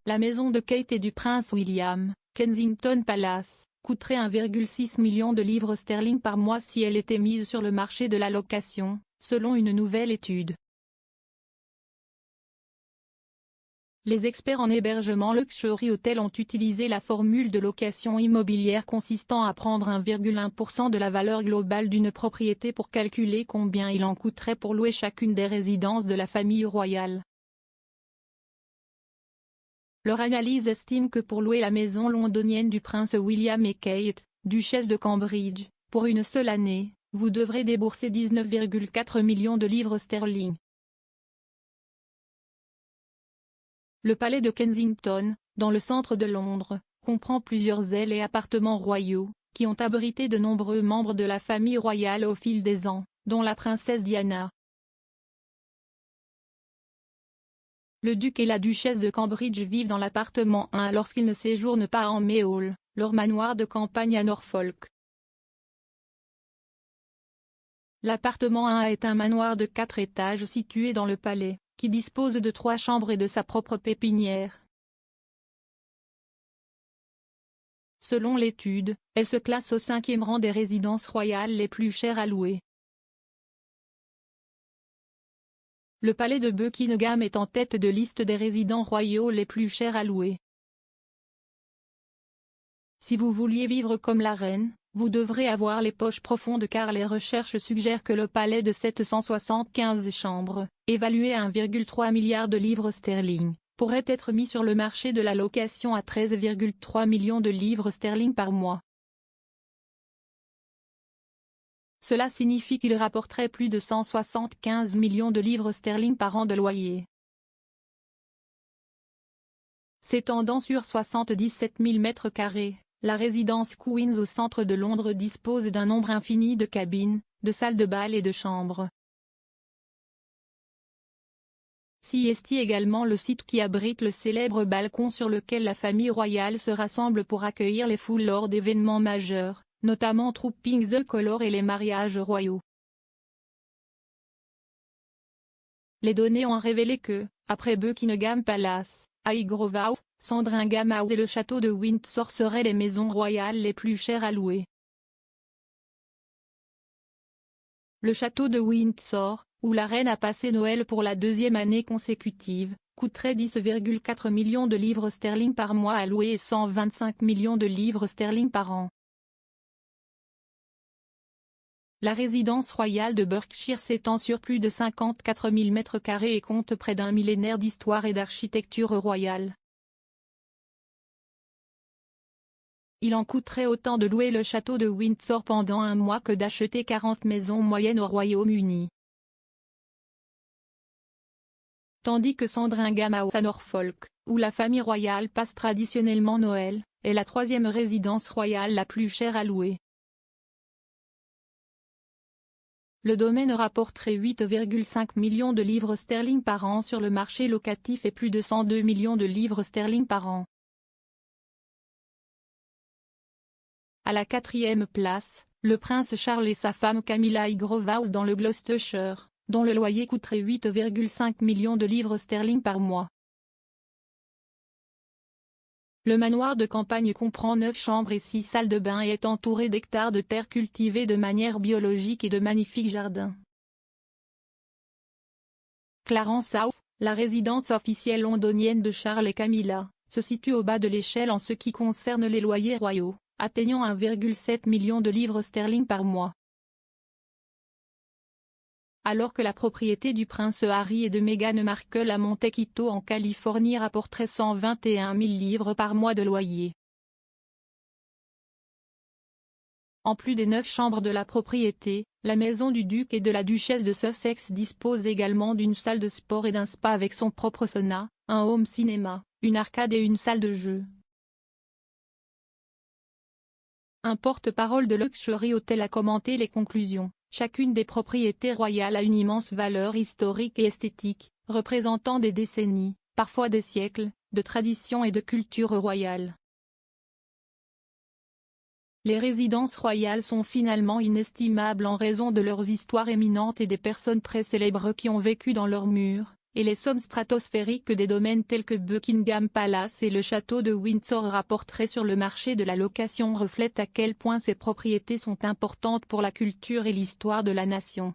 La maison de Kate et du prince William, Kensington Palace, coûterait 1,6 million de livres sterling par mois si elle était mise sur le marché de la location, selon une nouvelle étude. Les experts en hébergement Luxury Hotel ont utilisé la formule de location immobilière consistant à prendre 1,1% de la valeur globale d'une propriété pour calculer combien il en coûterait pour louer chacune des résidences de la famille royale. Leur analyse estime que pour louer la maison londonienne du prince William et Kate, duchesse de Cambridge, pour une seule année, vous devrez débourser 19,4 millions de livres sterling. Le palais de Kensington, dans le centre de Londres, comprend plusieurs ailes et appartements royaux, qui ont abrité de nombreux membres de la famille royale au fil des ans, dont la princesse Diana. Le duc et la duchesse de Cambridge vivent dans l'appartement 1 lorsqu'ils ne séjournent pas en Mayhall, leur manoir de campagne à Norfolk. L'appartement 1 est un manoir de 4 étages situé dans le palais, qui dispose de 3 chambres et de sa propre pépinière. Selon l'étude, elle se classe au 5e rang des résidences royales les plus chères à louer. Le palais de Buckingham est en tête de liste des résidents royaux les plus chers à louer. Si vous vouliez vivre comme la reine, vous devrez avoir les poches profondes car les recherches suggèrent que le palais de 775 chambres, évalué à 1,3 milliard de livres sterling, pourrait être mis sur le marché de la location à 13,3 millions de livres sterling par mois. Cela signifie qu'il rapporterait plus de 175 millions de livres sterling par an de loyer. S'étendant sur 77 000 mètres carrés, la résidence Queen's au centre de Londres dispose d'un nombre infini de cabines, de salles de bal et de chambres. S'y également le site qui abrite le célèbre balcon sur lequel la famille royale se rassemble pour accueillir les foules lors d'événements majeurs, notamment Trooping the Colour et les mariages royaux. Les données ont révélé que, après Buckingham Palace, Highgrove House, Sandringham House et le château de Windsor seraient les maisons royales les plus chères à louer. Le château de Windsor, où la reine a passé Noël pour la 2e année consécutive, coûterait 10,4 millions de livres sterling par mois à louer et 125 millions de livres sterling par an. La résidence royale de Berkshire s'étend sur plus de 54 000 mètres carrés et compte près d'un millénaire d'histoire et d'architecture royale. Il en coûterait autant de louer le château de Windsor pendant un mois que d'acheter 40 maisons moyennes au Royaume-Uni. Tandis que Sandringham House à Norfolk, où la famille royale passe traditionnellement Noël, est la 3e résidence royale la plus chère à louer. Le domaine rapporterait 8,5 millions de livres sterling par an sur le marché locatif et plus de 102 millions de livres sterling par an. À la 4e place, le prince Charles et sa femme Camilla Highgrove House dans le Gloucestershire, dont le loyer coûterait 8,5 millions de livres sterling par mois. Le manoir de campagne comprend 9 chambres et 6 salles de bain et est entouré d'hectares de terres cultivées de manière biologique et de magnifiques jardins. Clarence House, la résidence officielle londonienne de Charles et Camilla, se situe au bas de l'échelle en ce qui concerne les loyers royaux, atteignant 1,7 million de livres sterling par mois. Alors que la propriété du prince Harry et de Meghan Markle à Montecito en Californie rapporterait 121 000 livres par mois de loyer. En plus des 9 chambres de la propriété, la maison du duc et de la duchesse de Sussex dispose également d'une salle de sport et d'un spa avec son propre sauna, un home cinéma, une arcade et une salle de jeu. Un porte-parole de Luxury Hotel a commenté les conclusions. Chacune des propriétés royales a une immense valeur historique et esthétique, représentant des décennies, parfois des siècles, de tradition et de culture royale. Les résidences royales sont finalement inestimables en raison de leurs histoires éminentes et des personnes très célèbres qui ont vécu dans leurs murs, et les sommes stratosphériques des domaines tels que Buckingham Palace et le château de Windsor rapporteraient sur le marché de la location reflètent à quel point ces propriétés sont importantes pour la culture et l'histoire de la nation.